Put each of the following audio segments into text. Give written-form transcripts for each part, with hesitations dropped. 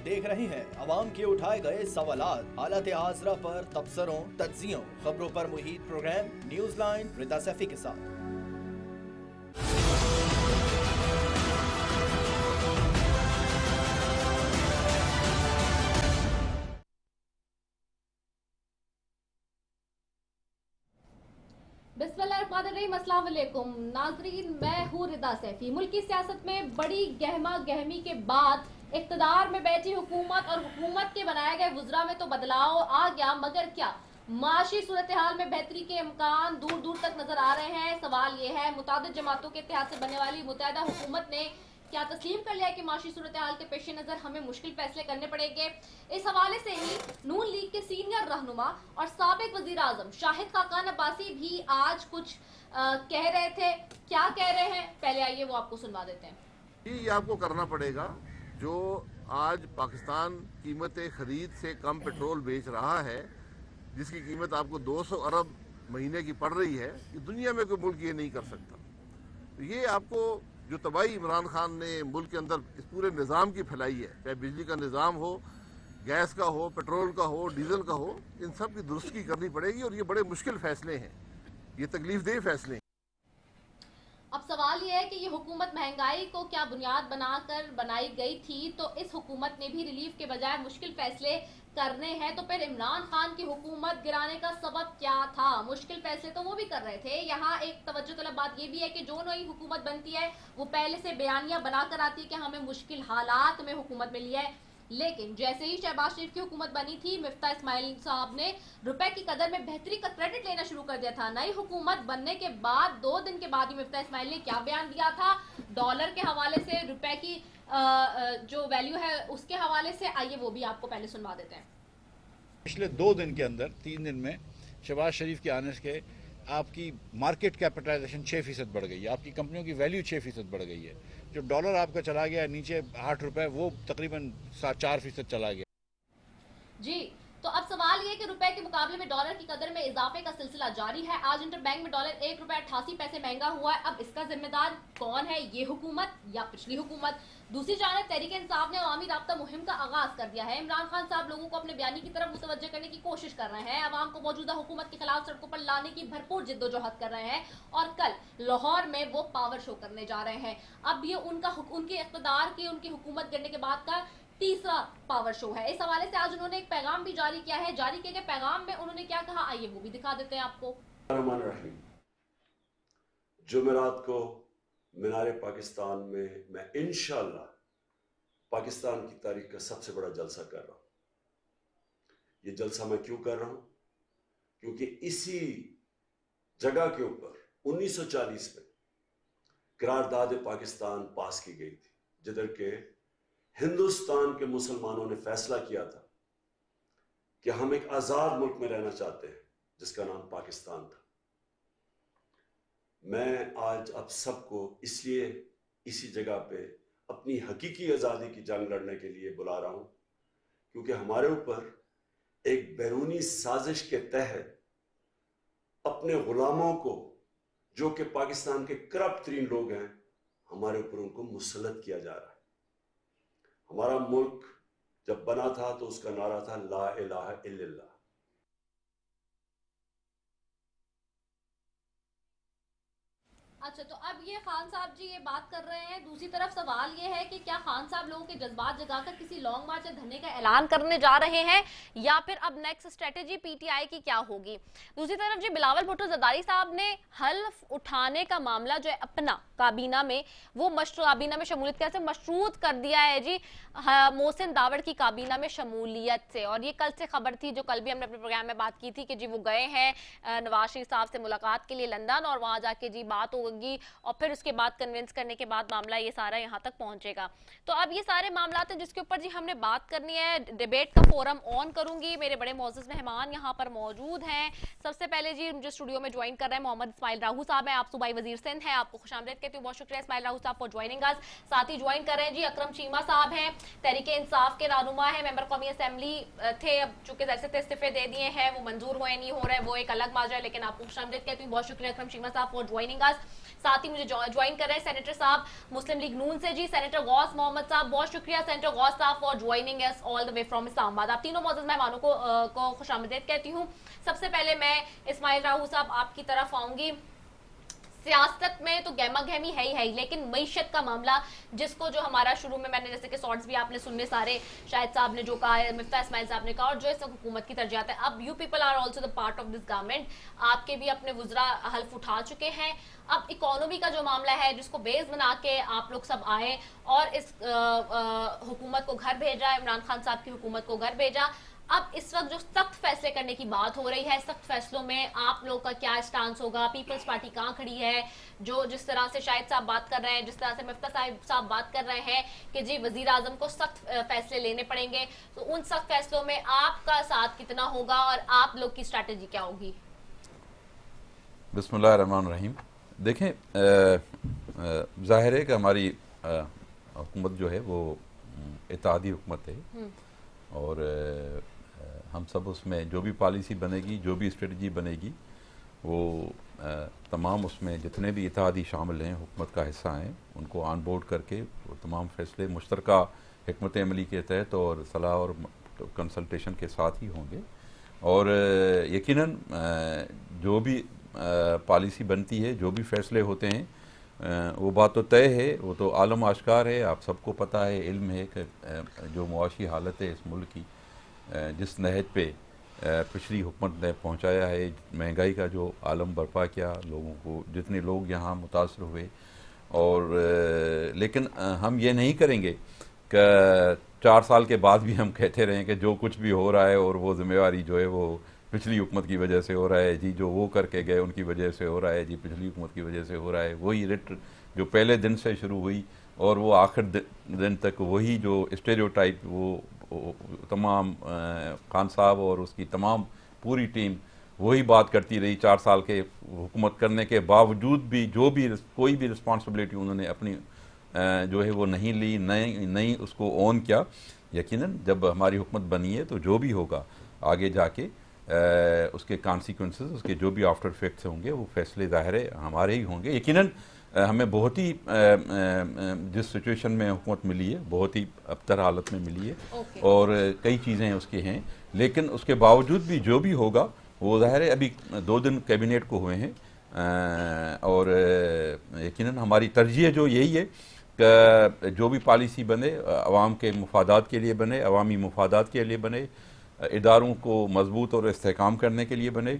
देख रहे हैं अवाम के उठाए गए सवालात, हालत आसरा पर तबसरों, तज्जियों, खबरों पर मुहित प्रोग्राम न्यूज लाइन रिदा सैफी के साथ। बिस्मिल्लाहिर्रहमानिर्रहीम, अस्सलाम वालेकुम नाजरीन, मैं हूँ रिदा सैफी। मुल्क की सियासत में बड़ी गहमा गहमी के बाद इख्तिदार में बैठी हुकूमत और हुकूमत के बनाए गए वुज़रा में तो बदलाव आ गया, मगर क्या माशी सूरत हाल में बेहतरी के इम्कान दूर दूर तक नजर आ रहे हैं। सवाल ये है, मुतादिद जमातों के इत्तेहाद से बनने वाली मुत्तहिदा हुकूमत ने क्या तस्लीम कर लिया कि माशी सूरत हाल के पेश नज़र हमें मुश्किल फैसले करने पड़ेंगे। इस हवाले से ही नून लीग के सीनियर रहनुमा और साबिक वजीर आजम शाहिद खाकान अब्बासी भी आज कुछ कह रहे थे। क्या कह रहे हैं, पहले आइए वो आपको सुनवा देते हैं। ये आपको करना पड़ेगा। जो आज पाकिस्तान कीमत खरीद से कम पेट्रोल बेच रहा है, जिसकी कीमत आपको 200 अरब महीने की पड़ रही है, ये दुनिया में कोई मुल्क ये नहीं कर सकता। तो ये आपको जो तबाही इमरान खान ने मुल्क के अंदर इस पूरे निज़ाम की फैलाई है, चाहे बिजली का निज़ाम हो, गैस का हो, पेट्रोल का हो, डीजल का हो, इन सब की दुरुस्ती करनी पड़ेगी। और ये बड़े मुश्किल फैसले हैं, ये तकलीफदेह फैसले हैं। अब सवाल यह है कि ये हुकूमत महंगाई को क्या बुनियाद बनाकर बनाई गई थी, तो इस हुकूमत ने भी रिलीफ के बजाय मुश्किल फैसले करने हैं। तो फिर इमरान खान की हुकूमत गिराने का सबब क्या था? मुश्किल फैसले तो वो भी कर रहे थे। यहाँ एक तवज्जो तलब बात ये भी है कि जो नई हुकूमत बनती है वो पहले से बयानियां बनाकर आती है कि हमें मुश्किल हालात में हुकूमत मिली है, लेकिन जैसे ही शहबाज शरीफ की हुकूमत बनी थी, मिफ्ता इस्माइल साहब ने रुपए की कदर में बेहतरी का क्रेडिट लेना शुरू कर दिया था। नई हुकूमत बनने के बाद 2 दिन के बाद ही मिफ्ता इस्माइल ने क्या बयान दिया था डॉलर के हवाले से, रुपए की जो वैल्यू है उसके हवाले से, आइए वो भी आपको पहले सुनवा देते हैं। पिछले 2 दिन के अंदर 3 दिन में शहबाज शरीफ के आने से आपकी मार्केट कैपिटलाइजेशन 6% बढ़ गई है, आपकी कंपनियों की वैल्यू 6% बढ़ गई है। जो डॉलर आपका चला गया नीचे 8 रुपए, वो तकरीबन 4% चला गया। जी, तो अब सवाल ये कि रुपए के मुकाबले में डॉलर की कदर में इजाफे का सिलसिला जारी है। आज इंटरबैंक में डॉलर 1 रुपया 88 पैसे महंगा हुआ है। अब इसका जिम्मेदार कौन है, ये हुकूमत या पिछली हुकूमत? दूसरी जानब तहरीक इंसाफ ने अवामी राब्ता मुहिम का आगाज कर दिया है। इमरान खान साहब लोगों को अपने बयानी की तरफ मुतवज्जह करने की कोशिश कर रहे हैं, अवाम को मौजूदा हुकूमत के खिलाफ सड़कों पर लाने की भरपूर जिद्दोजहद कर रहे हैं और कल लाहौर में वो पावर शो करने जा रहे हैं। अब ये उनके इख्तिदार की, उनकी हुकूमत गिरने के बाद का तीसरा पावर शो है। इस हवाले से आज उन्होंने एक पैगाम भी जारी किया है। जारी किए गए पैगाम में उन्होंने क्या कहा, आइए वो भी दिखा देते हैं आपको। जुमेरात को मीनारे पाकिस्तान में मैं इंशाअल्लाह पाकिस्तान की तारीख का सबसे बड़ा जलसा कर रहा हूं। ये जलसा मैं क्यों कर रहा हूं? क्योंकि इसी जगह के ऊपर 1940 में करारदाद पाकिस्तान पास की गई थी, जिधर के हिंदुस्तान के मुसलमानों ने फैसला किया था कि हम एक आजाद मुल्क में रहना चाहते हैं जिसका नाम पाकिस्तान था। मैं आज आप सबको इसलिए इसी जगह पे अपनी हकीकी आज़ादी की जंग लड़ने के लिए बुला रहा हूं, क्योंकि हमारे ऊपर एक बैरूनी साजिश के तहत अपने गुलामों को, जो कि पाकिस्तान के करप्ट तरीन लोग हैं, हमारे ऊपर उनको मुसल्लत किया जा रहा है। हमारा मुल्क जब बना था तो उसका नारा था ला इलाहा इल्लल्लाह। अच्छा, तो अब ये खान साहब जी ये बात कर रहे हैं। दूसरी तरफ सवाल ये है कि क्या खान साहब लोगों के जज्बात जगाकर किसी लॉन्ग मार्च या धरने का ऐलान करने जा रहे हैं, या फिर अब नेक्स्ट स्ट्रेटेजी पीटीआई की क्या होगी? दूसरी तरफ जी बिलावल भुट्टो जरदारी साहब ने हल्फ उठाने का मामला जो है अपना काबीना में, वो काबीना में शमूलियत कैसे मशरूत कर दिया है जी मोहसिन दावड़ की काबीना में शमूलियत से। और ये कल से खबर थी, जो कल भी हमने अपने प्रोग्राम में बात की थी कि जी वो गए हैं नवाज शरीफ साहब से मुलाकात के लिए लंदन, और वहां जाके जी बात होगी और फिर उसके बाद कन्विंस करने के बाद मामला ये सारा यहाँ तक पहुंचेगा। तो अब ये सारे मामला हैं जिसके ऊपर जी हमने बात करनी है। डिबेट का फोरम ऑन करूंगी, मेरे बड़े मोअज़्ज़ज़ मेहमान यहाँ पर मौजूद हैं। सबसे पहले जी मुझे स्टूडियो में ज्वाइन कर रहे हैं मोहम्मद इस्माइल राहू साहब हैं, आप सूबाई वजीर सिंध हैं, आपको खुशामदीद कहती हूँ, बहुत शुक्रिया इस्माइल राहू साहब फॉर ज्वाइनिंग अस। साथ ही ज्वाइन कर रहे हैं जी अकरम चीमा साहब हैं, तहरीक इंसाफ के रहनुमा है, मेंबर कौमी असेंबली थे, अब चूंकि जैसे इस्तीफे दे दिए हैं, वो मंजूर हुए नहीं हो रहे, वो एक अलग माजरा है, लेकिन आपको खुशामदीद कहती हूँ, बहुत शुक्रिया अकरम चीमा साहब फॉर ज्वाइनिंग अस। साथ ही मुझे ज्वाइन कर रहे हैं सेनेटर साहब मुस्लिम लीग नून से जी, सेनेटर गौस मोहम्मद साहब। बहुत शुक्रिया सेनेटर गौस साहब for joining us all the way from Islamabad. आप तीनों मौजूद मेहमानों को खुशामदीद कहती हूँ। सबसे पहले मैं इस्माइल राहू साहब आपकी तरफ आऊंगी। सियासत में तो गहमा गहमी है ही, लेकिन मईशत का मामला जिसको जो हमारा शुरू में मैंने जैसे कि शॉर्ट्स भी आपने सुनने सारे शाहिद साहब ने जो कहा है, मिफ्ता इस्माइल साहब ने कहा, और जो इस वक्त हुकूमत की तरजीहात है। अब you people are also the part of this government, आपके भी अपने वुजरा हल्फ उठा चुके हैं। अब इकोनॉमी का जो मामला है जिसको बेस बना के आप लोग सब आए और इस हुकूमत को घर भेजा, इमरान खान साहब की हुकूमत को घर भेजा। अब इस वक्त जो सख्त फैसले करने की बात हो रही है, सख्त फैसलों में आप लोग का क्या स्टांस होगा? पीपल्स पार्टी कहाँ खड़ी है? जो जिस तरह से शाहिद साहब बात कर रहे हैं, जिस तरह से मिफ्ता साहब बात कर रहे हैं कि जी वजीर आजम को सख्त फैसले लेने पड़ेंगे, तो उन सख्त फैसलों में आपका साथ कितना होगा और आप लोग की स्ट्रैटेजी क्या होगी? बिस्मिल्लाह रहमान रहीम। देखें, जाहिर है कि हमारी हुकूमत जो है वो इत्तेहादी हुकूमत है और हम सब उसमें जो भी पॉलिसी बनेगी, जो भी स्ट्रेटजी बनेगी, वो तमाम उसमें जितने भी इत्तेहादी शामिल हैं, हुकूमत का हिस्सा हैं, उनको ऑन बोर्ड करके वो तमाम फैसले मुश्तरका हिकमत अमली के तहत और सलाह और कंसल्टेशन के साथ ही होंगे। और यकीनन जो भी पॉलिसी बनती है, जो भी फैसले होते हैं, वो बात तो तय है, वो तो आलम आश्कार है, आप सबको पता है, इल्म है कि जो मुआशी हालत है इस मुल्क की, जिस नहज पे पिछली हुकूमत ने पहुंचाया है, महंगाई का जो आलम बर्पा किया, लोगों को जितने लोग यहाँ मुतासर हुए, और लेकिन हम ये नहीं करेंगे कि 4 साल के बाद भी हम कहते रहें कि जो कुछ भी हो रहा है और वो जिम्मेवारी जो है वो पिछली हुकूमत की वजह से हो रहा है जी, जो वो करके गए उनकी वजह से हो रहा है जी, पिछली हुकूमत की वजह से हो रहा है। वही रिट जो पहले दिन से शुरू हुई और वो आखिर दिन तक वही जो स्टेरियोटाइप, वो तमाम खान साहब और उसकी तमाम पूरी टीम वही बात करती रही 4 साल के हुकूमत करने के बावजूद भी। जो भी कोई भी रिस्पॉन्सिबिलिटी उन्होंने अपनी जो है वो नहीं ली, नहीं उसको ओन किया। यकीनन जब हमारी हुकूमत बनी है तो जो भी होगा आगे जाके उसके कॉन्सिक्वेंसेस, उसके जो भी आफ्टर इफेक्ट्स होंगे, वो फैसले ज़ाहिर है हमारे ही होंगे। यकीनन हमें बहुत ही जिस सिचुएशन में हुकूमत मिली है, बहुत ही अबतर हालत में मिली है और कई चीज़ें उसकी हैं, लेकिन उसके बावजूद भी जो भी होगा वो ज़ाहिर है अभी 2 दिन कैबिनेट को हुए हैं और यकीनन हमारी तरजीह जो यही है कि जो भी पॉलिसी बने अवाम के मुफादात के लिए बने, अवामी मुफादात के लिए बने, इदारों को मजबूत और इस्तेहकाम करने के लिए बने,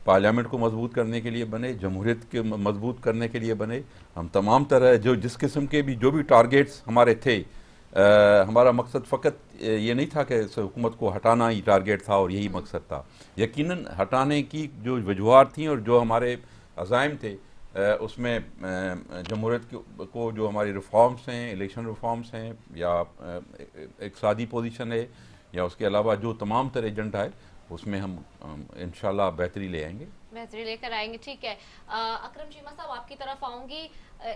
पार्लियामेंट को मजबूत करने के लिए बने, जमहूरियत के मजबूत करने के लिए बने। हम तमाम तरह जो जिस किस्म के भी जो भी टारगेट्स हमारे थे, हमारा मकसद फ़कत ये नहीं था कि हुकूमत को हटाना ही टारगेट था और यही मकसद था। यकीनन हटाने की जो वजूहात थी और जो हमारे अज़ाइम थे, उसमें जमहूरियत को जो हमारी रिफॉर्म्स हैं, इलेक्शन रिफॉर्म्स हैं, या इक़्तिसादी पोजीशन है, या उसके अलावा जो तमाम तरह एजेंडा है, उसमें हम इंशाल्लाह बेहतरी ले आएंगे, बेहतरी लेकर आएंगे। ठीक है, अकरम चीमा साहब आपकी तरफ आऊंगी।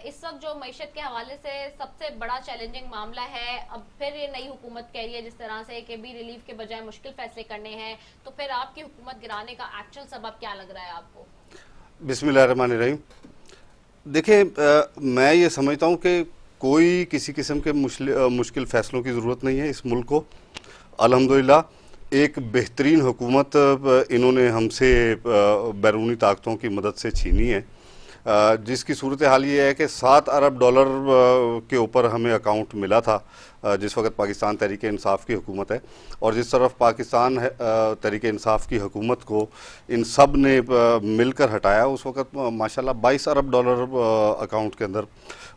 इस वक्त जो मईशत के हवाले से सबसे बड़ा चैलेंजिंग मामला है, अब फिर ये नई हुकूमत कह रही है जिस तरह से कि भी रिलीफ के बजाय मुश्किल फैसले करने हैं, तो फिर आपकी हुकूमत गिराने का एक्चुअल सबब क्या लग रहा है आपको? बिस्मिल्लाहिर्रहमानिर्रहीम। देखिए, मैं ये समझता हूँ कि कोई किसी किस्म के मुश्किल फैसलों की ज़रूरत नहीं है इस मुल्क को। अल्हम्दुलिल्लाह एक बेहतरीन हुकूमत इन्होंने हमसे बैरूनी ताकतों की मदद से छीनी है, जिसकी सूरत हाल ये है कि 7 अरब डॉलर के ऊपर हमें अकाउंट मिला था जिस वक्त पाकिस्तान तहरीक इंसाफ की हुकूमत है, और जिस तरफ पाकिस्तान तहरीक इंसाफ की हुकूमत को इन सब ने मिलकर हटाया, उस वक्त माशाल्लाह 22 अरब डॉलर अकाउंट के अंदर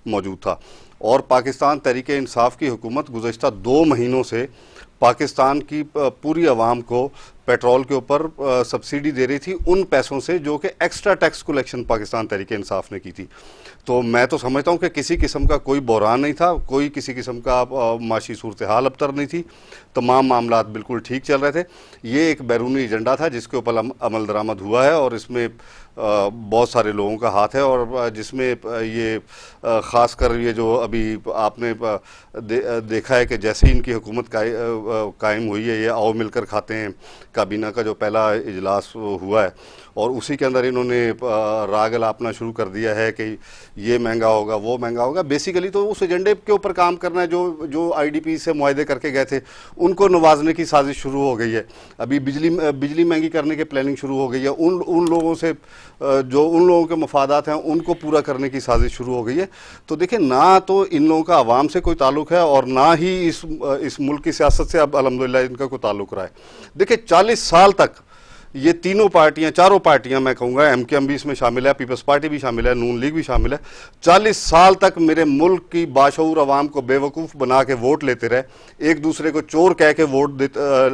मौजूद था। और पाकिस्तान तहरीक इंसाफ की हुकूमत गुज़श्ता 2 महीनों से पाकिस्तान की पूरी आवाम को पेट्रोल के ऊपर सब्सिडी दे रही थी उन पैसों से जो कि extra tax collection Pakistan Tehreek Insaf ने की थी। तो मैं तो समझता हूँ कि किसी किस्म का कोई बहरान नहीं था, कोई किसी किस्म का माशी सूरत हाल अबतर नहीं थी, तमाम मामलात बिल्कुल ठीक चल रहे थे। ये एक बैरूनी एजेंडा था जिसके ऊपर अमल दरामद हुआ है और इसमें बहुत सारे लोगों का हाथ है, और जिसमें ये ख़ासकर ये जो अभी आपने देखा है कि जैसे ही इनकी हुकूमत कायम हुई है, ये आओ मिलकर खाते हैं काबीना का जो पहला इजलास हुआ है, और उसी के अंदर इन्होंने राग अलापना शुरू कर दिया है कि ये महंगा होगा, वो महंगा होगा। बेसिकली तो उस एजेंडे के ऊपर काम करना है जो आईडीपी से मुआहदे करके गए थे, उनको नवाजने की साजिश शुरू हो गई है। अभी बिजली महंगी करने की प्लानिंग शुरू हो गई है, उन लोगों से जो उन लोगों के मफादात हैं उनको पूरा करने की साजिश शुरू हो गई है। तो देखिए, ना तो इन लोगों का आवाम से कोई ताल्लुक है और ना ही इस मुल्क की सियासत से अब अल्हम्दुलिल्लाह इनका कोई ताल्लुक रहा है। देखिए, 40 साल तक ये तीनों पार्टियां, चारों पार्टियां, मैं कहूँगा एमकेएम भी इसमें शामिल है, पीपल्स पार्टी भी शामिल है, नून लीग भी शामिल है, 40 साल तक मेरे मुल्क की बाशऊर आवाम को बेवकूफ़ बना के वोट लेते रहे, एक दूसरे को चोर कह के वोट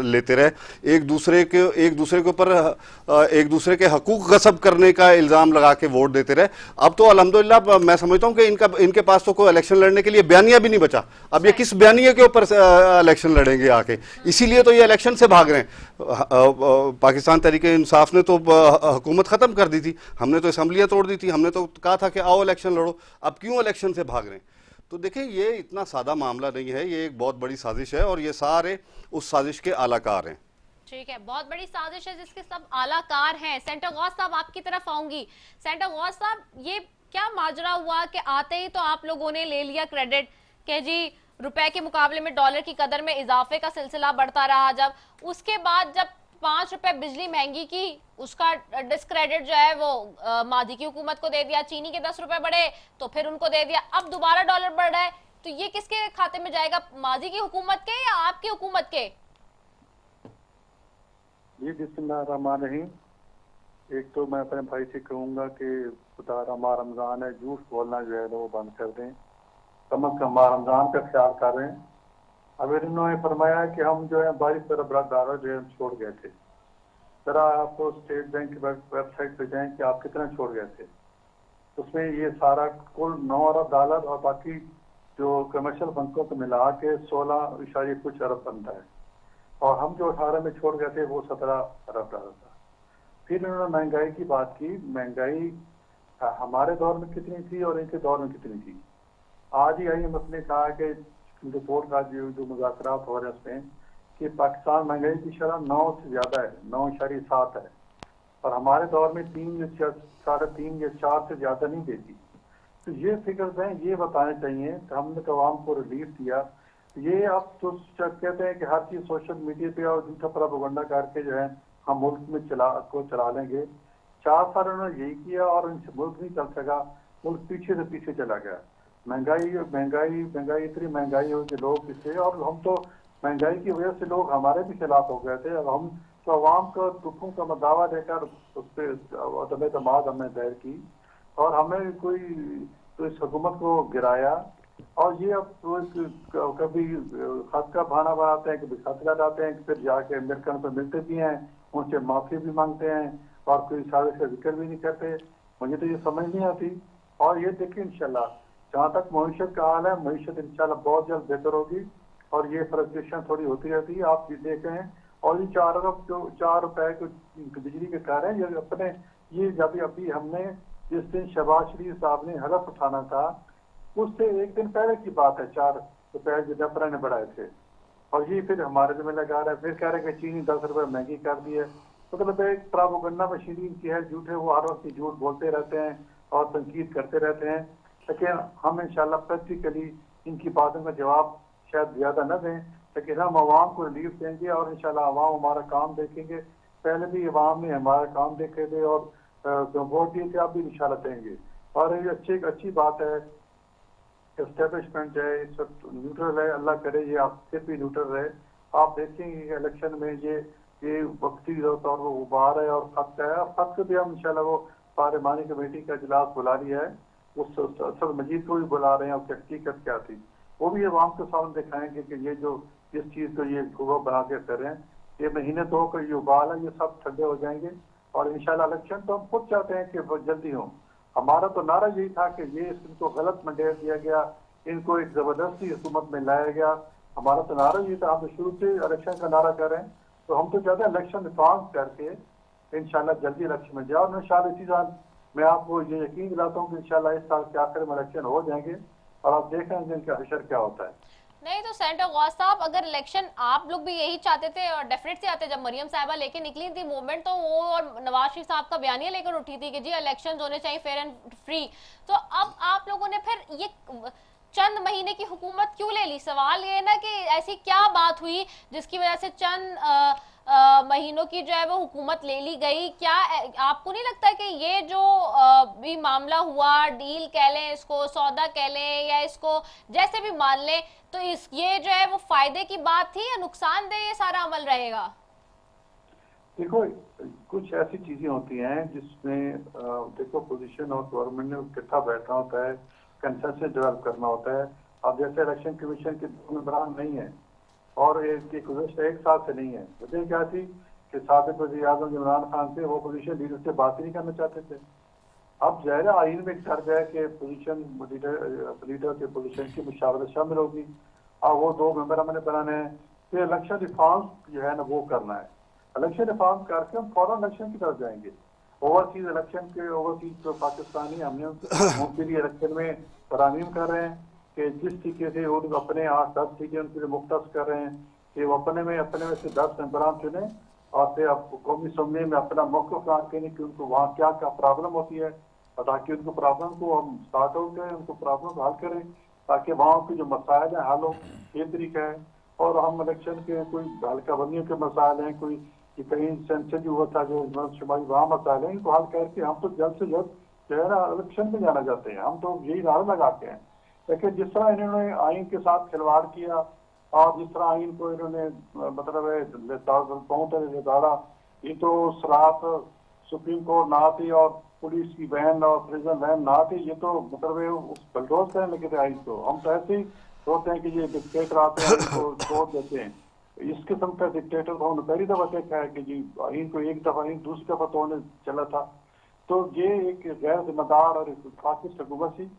लेते रहे, एक दूसरे के ऊपर एक दूसरे के हकूक गसब करने का इल्ज़ाम लगा के वोट देते रहे। अब तो अल्हम्दुलिल्लाह मैं समझता हूँ कि इनके पास तो कोई इलेक्शन लड़ने के लिए बयानिया भी नहीं बचा। अब ये किस बयानिया के ऊपर इलेक्शन लड़ेंगे आके? इसीलिए तो ये इलेक्शन से भाग रहे हैं। पाकिस्तान तहरीके इंसाफ ने तो हुकूमत खत्म कर दी थी, हमने तो असम्बलियां तोड़ दी थी, हमने तो कहा था कि आओ इलेक्शन लड़ो। अब क्यों इलेक्शन से भाग रहे हैं? तो देखिए, ये इतना सादा मामला नहीं है, ये एक बहुत बड़ी साजिश है और ये सारे उस साजिश के आलाकार हैं। ठीक है, बहुत बड़ी साजिश है जिसके सब आलाकार हैं। सेंटर गौस साहब, आपकी तरफ आऊंगी। सेंटर गौस साहब, ये क्या माजरा हुआ कि आते ही तो आप लोगों ने ले लिया क्रेडिट कि जी रुपए के मुकाबले में डॉलर की कदर में इजाफे का सिलसिला बढ़ता रहा, जब उसके बाद जब 5 रुपए बिजली महंगी की, उसका डिस्क्रेडिट जो है वो मादी की हुकूमत को दे दिया, चीनी के 10 रुपए बढ़े तो फिर उनको दे दिया, अब दोबारा डॉलर बढ़ रहा है, तो ये किसके खाते में जाएगा, मादी की हुकूमत के या आपकी हुकूमत के? जी बिस्मिल्लाहिर्रहमानिर्रहीम। एक तो मैं अपने भाई से कहूँगा कि खुदा रमज़ान है, झूठ बोलना जो है वो बंद कर दें, कम अज़ कम रमज़ान का ख्याल कर रहे हैं। अब इन्होंने फरमाया कि हम जो है 22 तरह बड़ा डॉलर जो है छोड़ गए थे। जरा आपको स्टेट बैंक की वेबसाइट पे जाएं कि आप कितना छोड़ गए थे, उसमें ये सारा कुल 9 अरब डॉलर और बाकी जो कमर्शियल बैंकों को मिला के 16 कुछ अरब बनता है, और हम जो 18 में छोड़ गए थे वो 17 अरब डॉलर था। फिर इन्होंने महंगाई की बात की, महंगाई हमारे दौर में कितनी थी और इनके दौर में कितनी थी। आज ही IMF ने कहा कि रिपोर्ट का जो मुज़ाकरात हो रहे हैं उसमें कि पाकिस्तान महंगाई की शरह 9 से ज़्यादा है, 9.7 है, और हमारे दौर में 3 या 3.5 या 4 से ज़्यादा नहीं देती। तो ये फिगर्स हैं, ये बताने चाहिए कि हमने तो आवाम को रिलीफ दिया। ये आप तो कहते हैं कि हर चीज़ सोशल मीडिया पे और झूठा प्रोपेगेंडा करके जो है हम मुल्क में चला लेंगे। 4 साल उन्होंने यही किया और इनसे मुल्क नहीं चल सका, मुल्क पीछे से पीछे चला गया। महंगाई इतनी महंगाई हो कि लोग इससे, और हम तो महंगाई की वजह से लोग हमारे भी खिलाफ हो गए थे, और हम तो अवाम का दुखों का दावा देकर उस पर एतमाद हमने दायर की, और हमें कोई तो इस हुकूमत को गिराया। और ये अब तो कभी खत का बहाना बनाते हैं, कभी खत लगाते हैं, फिर जाके अमेरिकन पर मिलते भी हैं, उनसे माफी भी मांगते हैं, और कोई साजिश का जिक्र भी नहीं करते। मुझे तो ये समझ नहीं आती। और ये देखिए इंशाल्लाह, जहाँ तक मईशत का हाल है, मईशत इंशाल्लाह बहुत जल्द बेहतर होगी, और ये फ्रस्ट्रेशन थोड़ी होती रहती है, आप भी देख रहे हैं। और ये 4 अरब जो 4 रुपए को बिजली के कार है, ये अपने ये जब अभी हमने जिस दिन शहबाज शरीफ साहब ने हलफ उठाना था, उससे एक दिन पहले की बात है, 4 रुपए जो डफरा ने बढ़ाए थे, और ये फिर हमारे जिम्मे लगा रहा है। फिर कह रहे हैं कि चीनी 10 रुपए महंगी कर दी है। मतलब एक प्रोपेगेंडा मशीनरी की है, झूठे वो हर वक्त झूठ बोलते रहते हैं और तनकीद करते रहते हैं। लेकिन हम इंशाल्लाह प्रैक्टिकली इनकी बातों का जवाब शायद ज्यादा न दें, लेकिन हम आवाम को रिलीफ देंगे और इंशाल्लाह आवाम हमारा काम देखेंगे। पहले भी आवाम ने हमारा काम देखे थे और वोट दिए थे, अब भी इंशाल्लाह देंगे। और ये अच्छी बात है, एस्टेब्लिशमेंट है इस वक्त न्यूट्रल है, अल्लाह करे ये आप फिर भी न्यूट्रल रहे। आप देखेंगे इलेक्शन में ये वक्ती तौर पर वो उबार है और खत है, और खत को भी हम इंशाल्लाह वो पार्लिमानी कमेटी का इजलास बुला लिया है, उस असद मजीद को भी बुला रहे हैं, और हकीकत क्या थी वो भी आवाम के सामने दिखाएंगे कि ये जो जिस चीज़ को ये भूगो बना के कर रहे हैं, ये महीने 2 का ये उबाल है, ये सब ठंडे हो जाएंगे। और इंशाल्लाह इलेक्शन तो हम खुद चाहते हैं कि बहुत जल्दी हो। हमारा तो नारा यही था कि ये इनको गलत मंडेट दिया गया, इनको एक जबरदस्ती हुकूमत में लाया गया। हमारा तो नारा यही था, हम तो शुरू से इलेक्शन का नारा कर रहे हैं। तो हम तो चाहते हैं इलेक्शन रिफॉर्म करके इंशाल्लाह जल्दी इलेक्शन में जाए। और इंशाल्लाह इसी साल मैं आपको ये यकीन दिलाता हूँ कि इंशाल्लाह इस साल के आखिर में इलेक्शन हो जाएंगे और आप देखेंगे इनका हशर क्या होता है। नहीं तो सेनेटर गौस साहब, अगर इलेक्शन आप लोग भी यही चाहते थे और डेफिनेट से आते, जब मरियम साहिबा लेके निकली थी मूवमेंट, तो वो और नवाज शरीफ साहब का बयानिया लेकर उठी थी कि जी इलेक्शन होने चाहिए फेयर एंड फ्री। तो अब आप लोगों ने फिर ये चंद महीने की हुकूमत क्यों ले ली? सवाल ये है ना कि ऐसी क्या बात हुई जिसकी वजह से चंद महीनों की जो है वो हुकूमत ले ली गई? क्या आपको नहीं लगता कि ये जो भी मामला हुआ, डील कह लें इसको, सौदा कह लें, या इसको जैसे भी मान लें, तो इस ये जो है वो फायदे की बात थी या नुकसानदेह ये सारा अमल रहेगा? देखो कुछ ऐसी चीजें होती हैं जिसमें देखो पोजीशन और गवर्नमेंट ने इकट्ठा बैठना होता है, कंसेंसस डेवलप करना होता है। अब जैसे इलेक्शन कमीशन के मेंबरान नहीं है और गुज़श्ता एक साल से नहीं है। वजह क्या थी कि साबिक वज़ीर आज़म इमरान खान से वो पोजीशन लीडर से बात ही नहीं करना चाहते थे। अब ज़ाहिर आइन में दर्ज है कि पोजीशन लीडर के पोजीशन की मुशावरत शामिल होगी। अब वो 2 मेंबर हमने बनाने हैं, फिर इलेक्शन रिफॉर्म्स जो है ना वो करना है। इलेक्शन रिफॉर्म करके हम फौरन इलेक्शन की तरफ जाएंगे। ओवरसीज इलेक्शन के ओवरसीज जो पाकिस्तानी हमने उनके लिए इलेक्शन में तरामीम कर रहे हैं कि जिस तरीके से वो अपने 8-10 सीटें उनके लिए मुख्तस कर रहे हैं कि वो अपने में से 10 मेंबरान चुने और फिर अब कौमी असम्बली में अपना मौक़िफ़ बयान करें कि उनको वहाँ क्या क्या प्रॉब्लम होती है, और ताकि उनको प्रॉब्लम को हम स्टार्ट आउट करें, उनको प्रॉब्लम को हल करें ताकि वहाँ की जो मसाइल हैं हल हो। ये तरीका है। और हम इलेक्शन के कोई हल्का बंदियों के मसाइल हैं, कोई कि कहीं सेंसिटिव हुआ था जो शुमारी वहाँ मसाइल हैं, इनको हल करके हम तो जल्द से जल्द जो है ना इलेक्शन में जाना चाहते हैं। हम तो यही नारा लगाते हैं। लेकिन जिस तरह इन्होंने आइन के साथ खिलवाड़ किया और जिस तरह आइन को इन्होंने मतलब है, ये तो सराहत सुप्रीम कोर्ट ना आती और पुलिस की वैन और प्रिजन वैन ना आती, ये तो मतलब है बलडोज करने लगे थे आइन को। हम तो ऐसे ही सोचते हैं कि ये डिक्टेटर आते हैं उनको छोड़ देते हैं। इस किस्म का डिक्टेटर तो हमने पहली दफा देखा है कि जी इनको एक दफा नहीं दूसरी दफा तोड़ने चला था। तो ये एक गैर जिम्मेदार और फासिस्ट हुकूमत थी।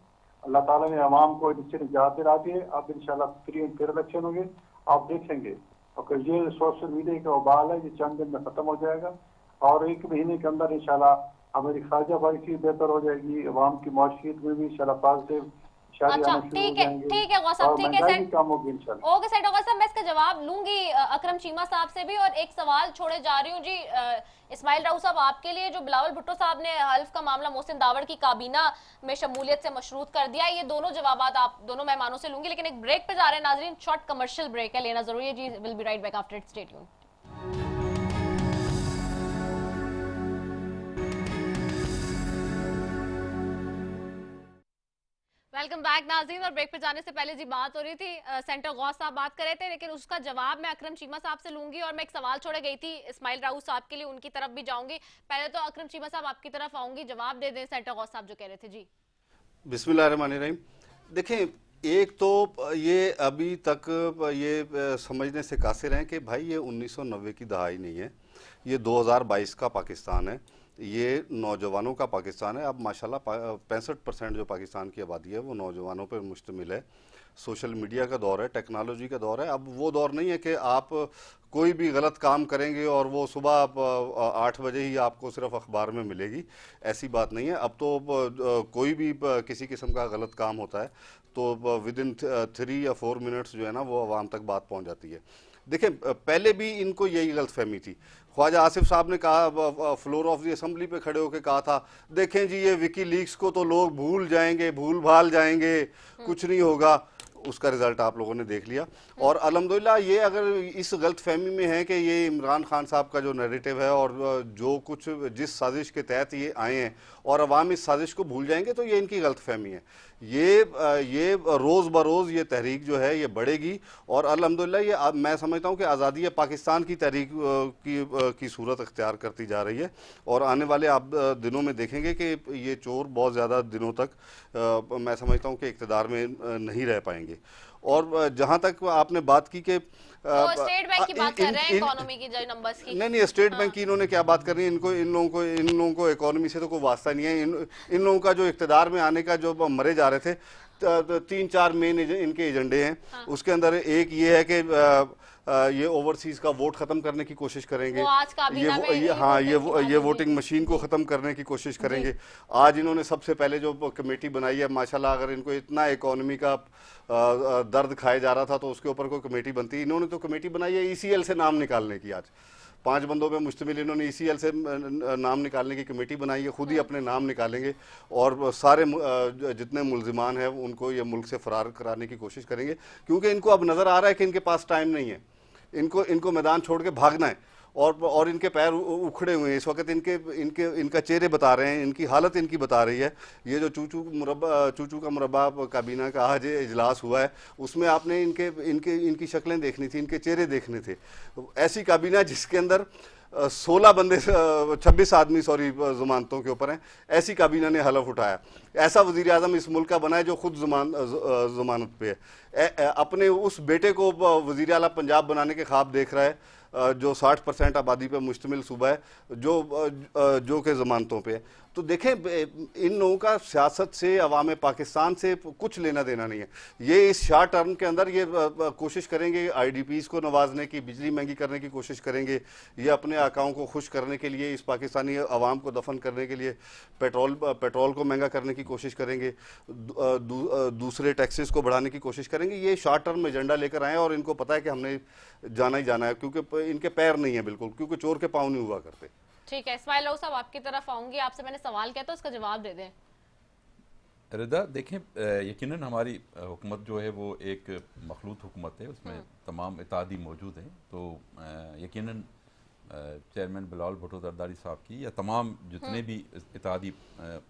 अल्लाह ताला ने अवाम को इससे निजात दिला दी है। अब इंशाल्लाह फ्री एंड फेयर इलेक्शन होंगे, आप देखेंगे। और ये सोशल मीडिया का उबाल है, ये चंद दिन में खत्म हो जाएगा और 1 महीने के अंदर इंशाल्लाह हमारी खारजा पॉलिसी बेहतर हो जाएगी, अवाम की माशियत में भी इंशाल्लाह पॉजिटिव। अच्छा ठीक है गौस साहब, ठीक है सर, ओके सर गौस साहब, मैं इसका जवाब लूंगी अकरम चीमा साहब से भी। और एक सवाल छोड़े जा रही हूँ जी इस्माइल राऊ साहब आपके लिए, जो बिलावल भुट्टो साहब ने हल्फ का मामला मोहसिन दावड़ की काबीना में शमूलियत से मशरूत कर दिया, ये दोनों जवाबात आप दोनों मेहमानों से लूंगी। लेकिन एक ब्रेक पे जा रहे हैं नाजरीन, शॉर्ट कमर्शियल ब्रेक है, लेना जरूरी है जी। Will be right back after it, stay tuned. Welcome back नाज़रीन। और ब्रेक पे जाने से पहले जी बात हो रही थी, सेंटर गौस साहब बात कर रहे थे, लेकिन उसका जवाब मैं अकरम चीमा साहब से लूंगी। और मैं एक सवाल छोड़े गई थी इस्माइल राऊ साहब के लिए, उनकी तरफ भी जाऊंगी। पहले तो अकरम चीमा साहब आपकी तरफ आऊंगी, जवाब दे दें सेंटर गौस साहब जो कह रहे थे जी। बिस्मिल्लाहिर्रहमानिर्रहीम। देखें, एक तो ये अभी तक ये समझने से कासिर हैं कि भाई ये 1990 की दहाई नहीं है, ये 2022 का पाकिस्तान है, ये नौजवानों का पाकिस्तान है। अब माशाल्लाह 65% जो पाकिस्तान की आबादी है वो नौजवानों पर मुश्तमिल है। सोशल मीडिया का दौर है, टेक्नोलॉजी का दौर है। अब वो दौर नहीं है कि आप कोई भी गलत काम करेंगे और वो सुबह 8 बजे ही आपको सिर्फ अखबार में मिलेगी, ऐसी बात नहीं है। अब तो कोई भी किसी किस्म का गलत काम होता है तो विद इन 3 या 4 मिनट्स जो है ना वो आवाम तक बात पहुंच जाती है। देखिए, पहले भी इनको यही गलतफहमी थी। ख्वाजा आसिफ साहब ने कहा, फ्लोर ऑफ दी असेंबली पे खड़े होकर कहा था, देखें जी ये विकी लीक्स को तो लोग भूल जाएंगे, भूल भाल जाएंगे, कुछ नहीं होगा। उसका रिजल्ट आप लोगों ने देख लिया। और अल्हम्दुलिल्लाह ये अगर इस गलतफहमी में है कि ये इमरान खान साहब का जो नैरेटिव है और जो कुछ जिस साजिश के तहत ये आए हैं और अवाम इस साजिश को भूल जाएंगे, तो ये इनकी गलतफहमी है। ये रोज़ बरोज़ ये तहरीक जो है ये बढ़ेगी और अल्हम्दुलिल्लाह ये मैं समझता हूँ कि आज़ादी पाकिस्तान की तहरीक की सूरत अख्तियार करती जा रही है। और आने वाले आप दिनों में देखेंगे कि ये चोर बहुत ज़्यादा दिनों तक मैं समझता हूँ कि इक़्तिदार में नहीं रह पाएंगे। और जहाँ तक आपने बात की कि तो स्टेट बैंक की बात कर रहे हैं, इकोनॉमी की जो नंबर्स की। नहीं, स्टेट बैंक की इन्होंने क्या बात करनी है, इन लोगों को इकोनॉमी से तो कोई वास्ता नहीं है। इन लोगों का जो इक़्तिदार में आने का जो मरे जा रहे थे, 3-4 मेन इनके एजेंडे हैं। उसके अंदर एक ये है कि ये ओवरसीज का वोट खत्म करने की कोशिश करेंगे, ये वोटिंग मशीन को खत्म करने की कोशिश करेंगे। आज इन्होंने सबसे पहले जो कमेटी बनाई है, माशाल्लाह, अगर इनको इतना इकोनॉमी का दर्द खाया जा रहा था तो उसके ऊपर कोई कमेटी बनती। इन्होंने तो कमेटी बनाई है ECL से नाम निकालने की। आज 5 बंदों पे मुश्तमिल इन्होंने ECL से नाम निकालने की कमेटी बनाई है। खुद ही अपने नाम निकालेंगे और सारे जितने मुल्जिमान हैं उनको ये मुल्क से फरार कराने की कोशिश करेंगे, क्योंकि इनको अब नज़र आ रहा है कि इनके पास टाइम नहीं है, इनको मैदान छोड़ के भागना है। और इनके पैर उखड़े हुए हैं इस वक्त। इनका चेहरे बता रहे हैं, इनकी हालत इनकी बता रही है। ये जो चूचू का मुरब्बा काबीना का आज इजलास हुआ है, उसमें आपने इनकी शक्लें देखनी थी, इनके चेहरे देखने थे। ऐसी काबीना जिसके अंदर 26 आदमी जमानतों के ऊपर हैं, ऐसी काबीना ने हलफ उठाया। ऐसा वज़ीर आज़म इस मुल्क का बना है जो खुद जमानत पे है। अपने उस बेटे को वज़ीर आला पंजाब बनाने के ख्वाब देख रहा है, जो 60% आबादी पर मुश्तमिल सूबा है, जो के ज़मानतों पे है। तो देखें, इन लोगों का सियासत से, अवाम पाकिस्तान से कुछ लेना देना नहीं है। ये इस शॉर्ट टर्म के अंदर ये कोशिश करेंगे IDPs को नवाजने की, बिजली महंगी करने की कोशिश करेंगे, ये अपने आकाओं को खुश करने के लिए, इस पाकिस्तानी अवाम को दफन करने के लिए पेट्रोल को महंगा करने की कोशिश करेंगे, दूसरे टैक्सेस को बढ़ाने की कोशिश करेंगे। ये शॉर्ट टर्म एजेंडा लेकर आए और इनको पता है कि हमने जाना ही जाना है, क्योंकि इनके पैर नहीं है बिल्कुल, क्योंकि चोर के पाँव नहीं हुआ करते। ठीक है, इस्माइल राव साहब आपकी तरफ आऊंगी, आपसे मैंने सवाल किया तो उसका जवाब दे दें। रिदा, देखें, यकीनन हमारी हुकूमत जो है वो एक मखलूत हुकूमत है, उसमें तमाम इत्तेहादी मौजूद हैं। तो यकीनन चेयरमैन बिलावल भुट्टो जरदारी साहब की या तमाम जितने भी इत्तेहादी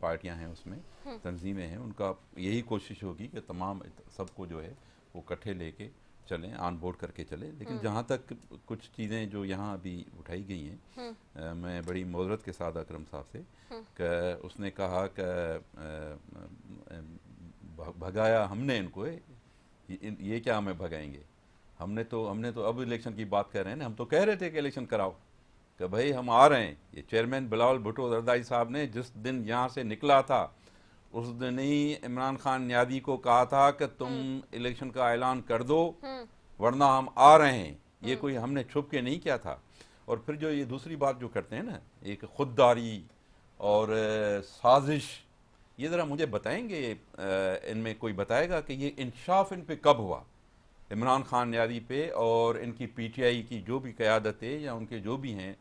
पार्टियां हैं, उसमें तंजीमें हैं, उनका यही कोशिश होगी कि तमाम सबको जो है वो इकट्ठे लेके चलें, ऑन बोर्ड करके चलें। लेकिन जहाँ तक कुछ चीज़ें जो यहाँ अभी उठाई गई हैं, मैं बड़ी मोहरत के साथ अकरम साहब से कि उसने कहा कि भगाया हमने इनको, ये क्या हमें भगाएंगे, हमने तो अब इलेक्शन की बात कर रहे हैं ना, हम तो कह रहे थे कि इलेक्शन कराओ, कि भाई हम आ रहे हैं। ये चेयरमैन बिलावल भुट्टो जरदारी साहब ने जिस दिन यहाँ से निकला था, उस दिन ही इमरान खान न्यादी को कहा था कि तुम इलेक्शन का ऐलान कर दो, वरना हम आ रहे हैं। ये कोई हमने छुप के नहीं किया था। और फिर जो ये दूसरी बात जो करते हैं ना, एक खुददारी और साजिश, ये ज़रा मुझे बताएंगे, इनमें कोई बताएगा कि ये इंसाफ इन पे कब हुआ, इमरान खान न्यादी पे और इनकी PTI की जो भी क़यादत है या उनके जो भी हैं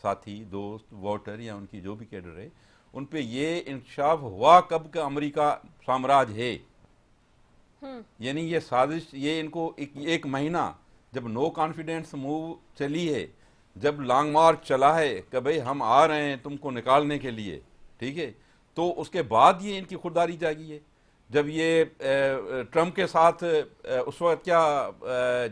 साथी, दोस्त, वोटर या उनकी जो भी कैडर है, उन पे ये इंकशाफ हुआ कब का अमेरिका साम्राज्य है। यानी ये साजिश, ये इनको एक महीना जब नो कॉन्फिडेंस मूव चली है, जब लॉन्ग मार्च चला है कि भाई हम आ रहे हैं तुमको निकालने के लिए, ठीक है, तो उसके बाद ये इनकी खुददारी जागी है। जब ये ट्रंप के साथ उस वक्त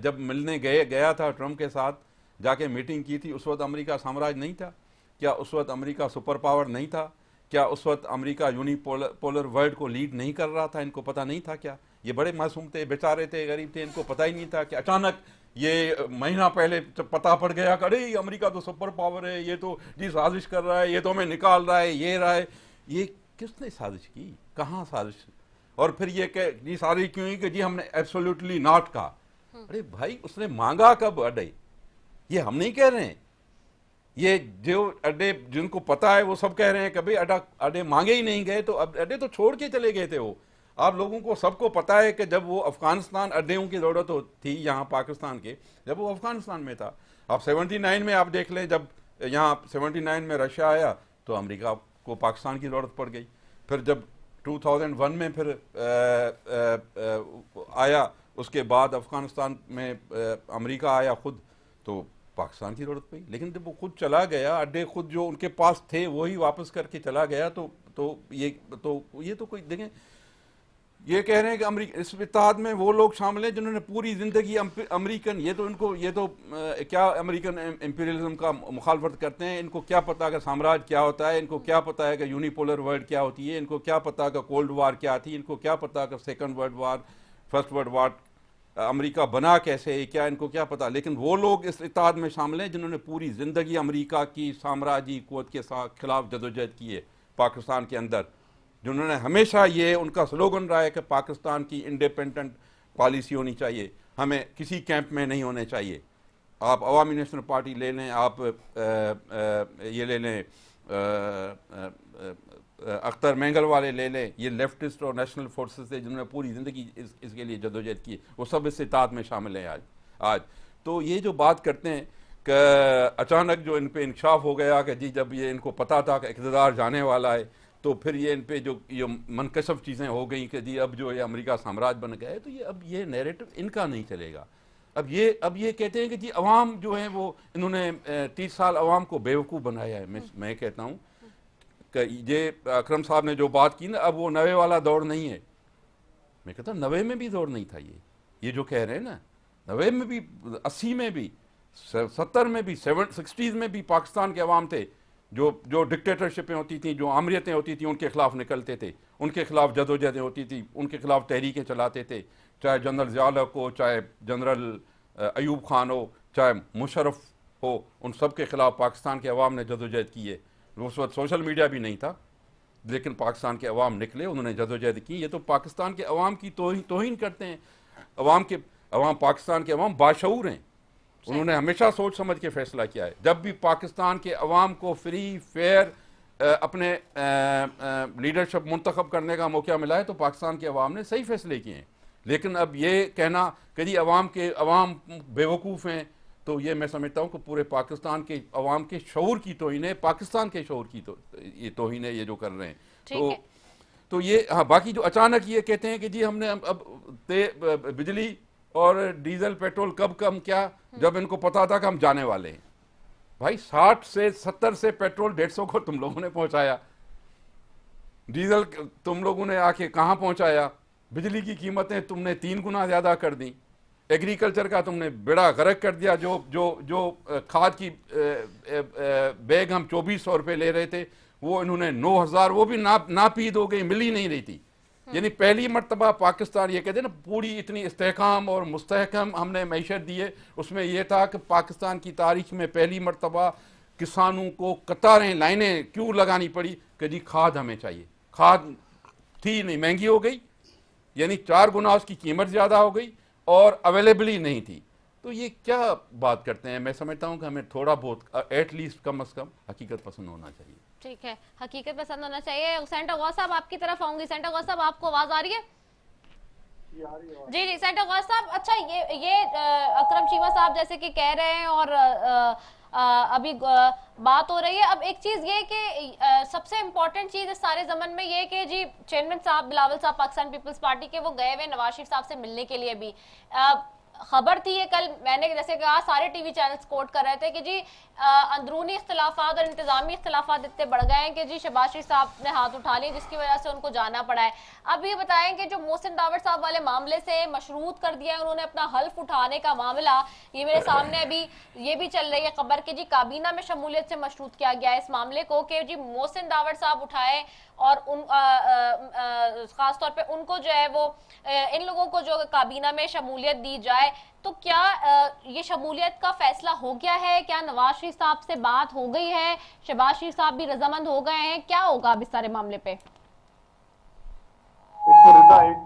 जब मिलने गया था ट्रंप के साथ, जाके मीटिंग की थी, उस वक्त अमेरिका साम्राज्य नहीं था क्या? उस वक्त अमेरिका सुपर पावर नहीं था क्या? उस वक्त अमेरिका यूनिपोलर वर्ल्ड को लीड नहीं कर रहा था? इनको पता नहीं था क्या? ये बड़े मासूम थे, बेचारे थे, गरीब थे, इनको पता ही नहीं था कि अचानक ये महीना पहले पता पड़ गया कि अरे अमेरिका तो सुपर पावर है, ये तो जी साजिश कर रहा है, ये तो हमें निकाल रहा है, ये रहा है। ये किसने साजिश की, कहाँ साजिश? और फिर ये जी साजिश क्यों कि जी हमने एब्सोल्युटली नॉट कहा। अरे भाई, उसने मांगा कब अड्डे? ये हम नहीं कह रहे हैं, ये जो अड्डे जिनको पता है वो सब कह रहे हैं कि भाई अड्डे मांगे ही नहीं गए, तो अब अड्डे तो छोड़ के चले गए थे वो। आप लोगों को सबको पता है कि जब वो अफगानिस्तान, अड्डों की ज़रूरत थी यहाँ पाकिस्तान के, जब वो अफगानिस्तान में था। आप 79 में आप देख लें, जब यहाँ 79 में रशिया आया तो अमेरिका को पाकिस्तान की ज़रूरत पड़ गई। फिर जब 2001 में फिर आया, उसके बाद अफगानिस्तान में अमेरिका आया खुद, तो पाकिस्तान की ज़रूरत पड़ी। लेकिन जब वो खुद चला गया, अड्डे खुद जो उनके पास थे वही वापस करके चला गया, तो ये तो कोई देखें, ये कह रहे हैं कि इस इत्तेहाद में वो लोग शामिल हैं जिन्होंने पूरी ज़िंदगी अमेरिकन, ये तो क्या अमेरिकन इम्पीरियलिज्म का मुखालफत करते हैं। इनको क्या पता कि साम्राज्य क्या होता है, इनको क्या पता है कि यूनिपोलर वर्ल्ड क्या होती है, इनको क्या पता कि कोल्ड वार क्या थी, इनको क्या पता कि second world war, first world war America बना कैसे, क्या इनको क्या पता। लेकिन वो लोग इस इत्तेहाद में शामिल हैं जिन्होंने पूरी ज़िंदगी अमेरिका की साम्राज्यी क़ुव्वत के खिलाफ जदोजहद की है पाकिस्तान के अंदर, जिन्होंने हमेशा ये उनका स्लोगन रहा है कि पाकिस्तान की इंडिपेंडेंट पॉलिसी होनी चाहिए, हमें किसी कैंप में नहीं होने चाहिए। आप अवामी नेशनल पार्टी ले लें, आप ये ले लें अख्तर मेंगल वाले ले लें, ये लेफ्टिस्ट और नेशनल फोर्सेस थे जिन्होंने पूरी ज़िंदगी इसके लिए जदोजहद की, वो सब इस इत्तेहाद में शामिल हैं आज। तो ये जो बात करते हैं कि अचानक जो इन पे इंकशाफ हो गया कि जी जब ये इनको पता था कि इक़्तिदार जाने वाला है, तो फिर ये इन पे जो ये मनकशफ चीज़ें हो गई कि जी अब जो ये अमेरिका साम्राज्य बन गया है, तो ये अब ये नैरेटिव इनका नहीं चलेगा। अब ये कहते हैं कि जी अवाम जो है वो इन्होंने 30 साल अवाम को बेवकूफ़ बनाया है। मैं कहता हूँ कि ये अकरम साहब ने जो बात की ना, अब वो 90 वाला दौर नहीं है। मैं कहता हूँ 90 में भी दौर नहीं था ये जो कह रहे हैं ना, 90 में भी, 80 में भी, 70 में भी, 60s में भी पाकिस्तान के अवाम थे जो डिक्टेटरशिपें होती थी, जो आमरीतें होती थी, उनके खिलाफ निकलते थे, उनके खिलाफ जदोजहदें होती थी, उनके खिलाफ तहरीकें चलाते थे, चाहे जनरल ज़िया हो, चाहे जनरल अयूब खान हो, चाहे मुशर्रफ हो, उन सब के खिलाफ पाकिस्तान के अवाम ने जदोजहद की है। उस वक्त सोशल मीडिया भी नहीं था, लेकिन पाकिस्तान के अवाम निकले, उन्होंने जदोजहद की। ये तो पाकिस्तान के अवाम की तौहीन करते हैं। अवाम पाकिस्तान के अवाम बाशऊर हैं, उन्होंने हमेशा सोच समझ के फैसला किया है। जब भी पाकिस्तान के अवाम को फ्री फेयर अपने लीडरशिप मुंतखब करने का मौका मिला है, तो पाकिस्तान के अवाम ने सही फैसले किए हैं। लेकिन अब ये कहना कि जी अवाम बेवकूफ़ हैं, तो ये मैं समझता हूँ कि पूरे पाकिस्तान के अवाम के शऊर की तौहीन है, पाकिस्तान के शऊर की ये तौहीन है, ये जो कर रहे हैं। तो ये हाँ, बाकी जो अचानक ये कहते हैं कि जी हमने अब बिजली और डीजल पेट्रोल कब कम क्या, जब इनको पता था कि हम जाने वाले हैं। भाई 60 से 70 से पेट्रोल 150 को तुम लोगों ने पहुंचाया, डीजल तुम लोगों ने आके कहां पहुंचाया, बिजली की कीमतें तुमने 3 गुना ज्यादा कर दी, एग्रीकल्चर का तुमने बेड़ा गर्क कर दिया। जो खाद की बैग हम 2400 रुपये ले रहे थे, वो इन्होंने 9000, वो भी नापीद हो गई, मिल ही नहीं रही थी। यानी पहली मरतबा पाकिस्तान, ये कहते हैं ना, पूरी इतनी इस्तेहकाम और मुस्तहकम हमने मैशत दी है। उसमें यह था कि पाकिस्तान की तारीख में पहली मरतबा किसानों को कतारें लाइनें क्यों लगानी पड़ी कि जी खाद हमें चाहिए। खाद थी नहीं, महंगी हो गई, यानी 4 गुना उसकी कीमत ज़्यादा हो गई और अवेलेबल ही नहीं थी। तो ये क्या बात करते हैं। मैं समझता हूँ कि हमें थोड़ा बहुत एटलीस्ट कम अज़ कम हकीकत पसंद होना चाहिए। ठीक है, हकीकत पसंद होना चाहिए। सेंटर गौस साहब आपकी तरफ आऊंगी। सेंटर गौस साहब, आपको आवाज आ रही है? जी सेंटर गौस साहब, अच्छा ये अकरम चीमा साहब जैसे कि कह रहे हैं और अभी बात हो रही है। अब एक चीज ये कि सबसे इंपॉर्टेंट चीज इस सारे जमन में ये कि जी चेयरमैन साहब बिलावल साहब पाकिस्तान पीपल्स पार्टी के, वो गए हुए नवाज शरीफ साहब से मिलने के लिए भी। खबर थी ये, कल मैंने जैसे कहा सारे टीवी चैनल्स कोट कर रहे थे कि जी अंदरूनी इख्तिलाफात और इंतजामी इख्तिलाफात इतने बढ़ गए हैं कि जी शहबाज शरीफ साहब ने हाथ उठा लिए, जिसकी वजह से उनको जाना पड़ा है। अब ये बताएं कि जो मोहसिन दावड़ साहब वाले मामले से मशरूत कर दिया है उन्होंने अपना हल्फ उठाने का मामला, ये मेरे सामने अभी ये भी चल रही है खबर कि जी काबीना में शमूलियत से मशरूत किया गया है इस मामले को कि जी मोहसिन दावड़ साहब उठाए और उन खास तौर पे उनको जो है वो इन लोगों को जो काबीना में शमूलियत दी जाए। तो क्या ये शमूलियत का फैसला हो गया है? क्या नवाज शरीफ साहब से बात हो गई है? शहबाज शरीफ साहब भी रजामंद हो गए हैं? क्या होगा अब इस सारे मामले पे? एक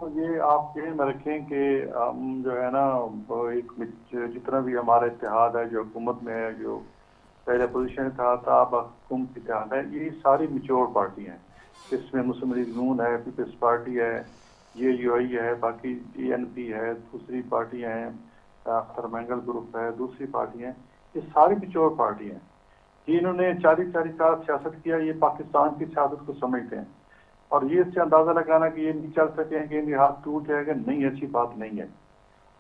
तो ये आप ध्यान में रखें कि हम जो है ना, एक जितना भी हमारा इत्तेहाद है, जो हुकूमत में है, जो पहले पोजीशन था अब हुकूमत इत्तेहाद है, ये सारी मिच्योर पार्टी हैं। इसमें मुस्लिम लीग नून है, पीपल्स पार्टी है, ये यूआई है, बाकी ENP है, दूसरी पार्टियां हैं, अख्तर मेंगल ग्रुप है, दूसरी पार्टी हैं। ये सारी मिच्योर पार्टी हैं। ये इन्होंने 40 साल सियासत किया, ये पाकिस्तान की सियासत को समझते हैं और ये इससे अंदाजा लगाना कि ये नहीं चल सके हैं कि इनके हाथ टूट जाएगा, नहीं, ऐसी बात नहीं है।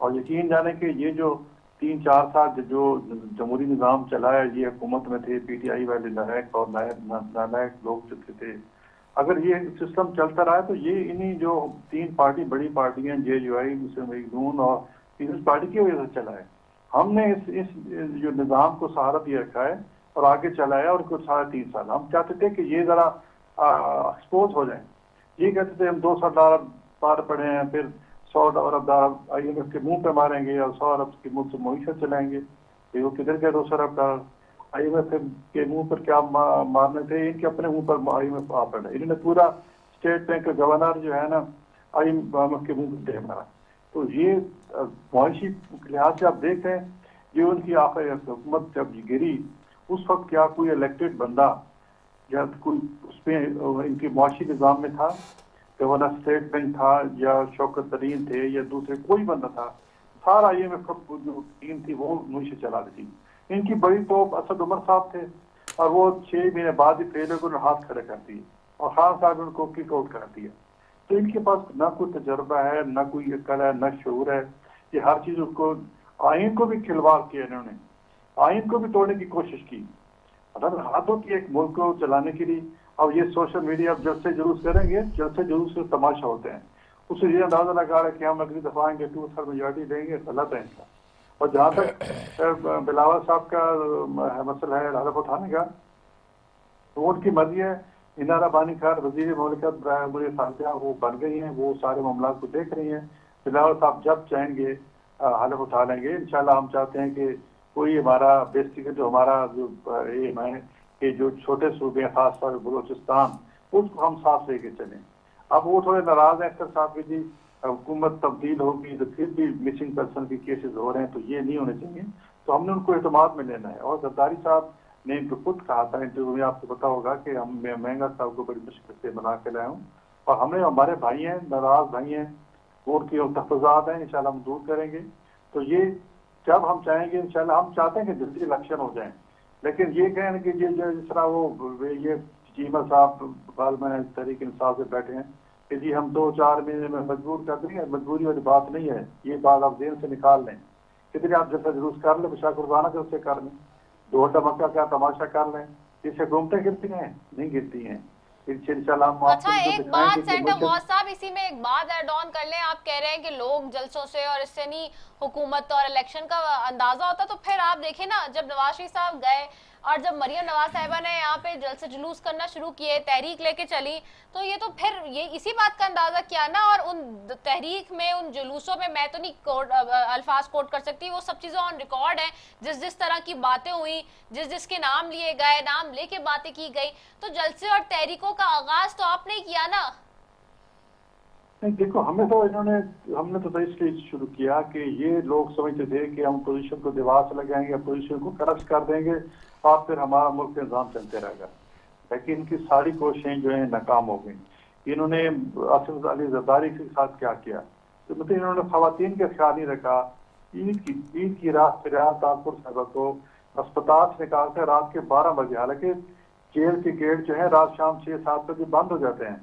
और यकीन जाने कि ये जो 3-4 साल जो जमहूरी निज़ाम चलाया, ये हुकूमत में थे PTI वाले नालायक और नालायक लोग जो थे, अगर ये सिस्टम चलता रहा है तो ये इन्हीं जो 3 पार्टी बड़ी पार्टियां JUI, मुस्लिम लीग नून और पीपल्स पार्टी की वजह से चला है। हमने इस जो निज़ाम को सहारा दिया रखा है और आगे चलाया, और कुछ 3.5 साल हम चाहते थे कि ये जरा एक्सपोज हो जाए। ये कहते थे हम 2 साल पार पड़े हैं, फिर 100 अरब IMF के मुंह पे मारेंगे या 100 अरब के मुंह से मीशत चलाएंगे, तो वो किधर गए 200 अरब डॉलर। IMF के मुंह पर क्या मारने थे, इनके अपने मुंह पर IMF आ पड़ा। इन्होंने पूरा स्टेट बैंक का गवर्नर जो है ना IMF के मुंह पे मारा। तो ये मुआशी लिहाज से आप देख रहे हैं, ये उनकी आखिरी हुकूमत जब गिरी उस वक्त क्या कोई इलेक्टेड बंदा या कोई उसमें इनके मुआशी निज़ाम में था, गवर्नर स्टेट बैंक था या शौकत तरीन थे या दूसरे कोई बंदा था, सारा IMF का जो टीम थी वो मुझे चला दी थी। इनकी बड़ी तो असद उमर साहब थे और वो 6 महीने बाद ही फेल को हाथ खड़े कर दिए और खान साहब ने उनको किक आउट कर दिया। तो इनके पास ना कोई तजर्बा है, ना कोई अकल है, ना शऊर है। ये हर चीज उसको आइन को भी खिलवाड़ किया इन्होंने, आइन को भी तोड़ने की कोशिश की। अगर हाथों की एक मुल्क को चलाने के लिए अब ये सोशल मीडिया अब जलसे जुलूस करेंगे, जलसे जुलूस से तमाशा होते हैं, उसे ये अंदाजा लगा रहा है कि हम अगली दफा आएंगे 2/3 मेजॉरिटी देंगे, गलत है इनका। और जहाँ तक बिलावल साहब का मसला है हलफ उठाने का, तो उनकी मर्जी है। इनारा बानी खान वजीर ममलिकत मुझे खारजा वो बन गई हैं, वो सारे मामला को देख रही हैं। बिलावल साहब जब चाहेंगे हलफ उठा लेंगे इंशाल्लाह। हम चाहते हैं कि कोई हमारा बेसिक जो हमारा जो एम है कि जो छोटे सूबे हैं खासतौर पर बलोचिस्तान, उसको हम साथ लेके चलें। अब वो थोड़े नाराज हैं अख्तर साहब की जी हुकूमत तब्दील होगी तो फिर भी मिसिंग पर्सन के केसेस हो रहे हैं, तो ये नहीं होने चाहिए। तो हमने उनको एतमाद में लेना है। और जरदारी साहब ने इनको खुद कहा था इंटरव्यू में, आपको पता होगा कि हम महंगा साहब को बड़ी मुश्किल से बना के लाए हूँ और हमने हमारे भाई हैं, नाराज भाई हैं, वो उनकी तहफ़्फ़ुज़ात हैं, इंशाल्लाह हम दूर करेंगे। तो ये जब हम चाहेंगे इंशाल्लाह, हम चाहते हैं कि जल्दी इलेक्शन हो जाए, लेकिन ये कहें कि ये जिस तरह वो ये चीमा साहब बाल में तहरीक इंसाफ से बैठे हैं कि जी हम 2-4 महीने में मजबूर कर देंगे, मजबूरी वाली बात नहीं है। ये बात आप जेल से निकाल लें, कितने आप जैसा जुलूस कर लें, बशा कुर्बाना से उससे कर लें, 2 धमाका क्या तमाशा कर लें, इससे घूमते गिरती हैं नहीं गिरती हैं। अच्छा एक बात सेंटर वॉस साहब, इसी में एक बात ऐड ऑन कर लें। आप कह रहे हैं कि लोग जलसों से और इससे नहीं हुकूमत और इलेक्शन का अंदाजा होता, तो फिर आप देखें ना, जब नवाज शरीफ साहब गए और जब मरियम नवाज साहिबा ने यहाँ पे जलसे जुलूस करना शुरू किए, तहरीक लेके चली, तो ये तो फिर ये इसी बात का अंदाजा किया ना। और उन तहरीक में, उन जुलूसों में मैं तो नहीं अल्फाज कोट कर सकती, वो सब चीजें ऑन रिकॉर्ड है, जिस तरह की बातें हुई, जिसके नाम लिए गए, नाम लेके बातें की गई, तो जलसे और तहरीकों का आगाज तो आपने ही किया ना। नहीं देखो, हमने तो इसलिए शुरू किया कि ये लोग समझते थे कि हम पोजीशन को दीवार से लगाएंगे, पोजीशन को करप्ट कर देंगे और फिर हमारा मुल्क निज़ाम चलते रहेगा। लेकिन इनकी सारी कोशिशें जो है नाकाम हो गई। इन्होंने आसिफ अली जरदारी के साथ क्या किया, तो मतलब इन्होंने खवातीन का ख्याल नहीं रखा। ईद की रात फिरियाद ताजपुर साहबा को अस्पताल से निकाल कर रात के 12 बजे, हालांकि जेल के गेट जो है रात शाम 6-7 बजे बंद हो जाते हैं,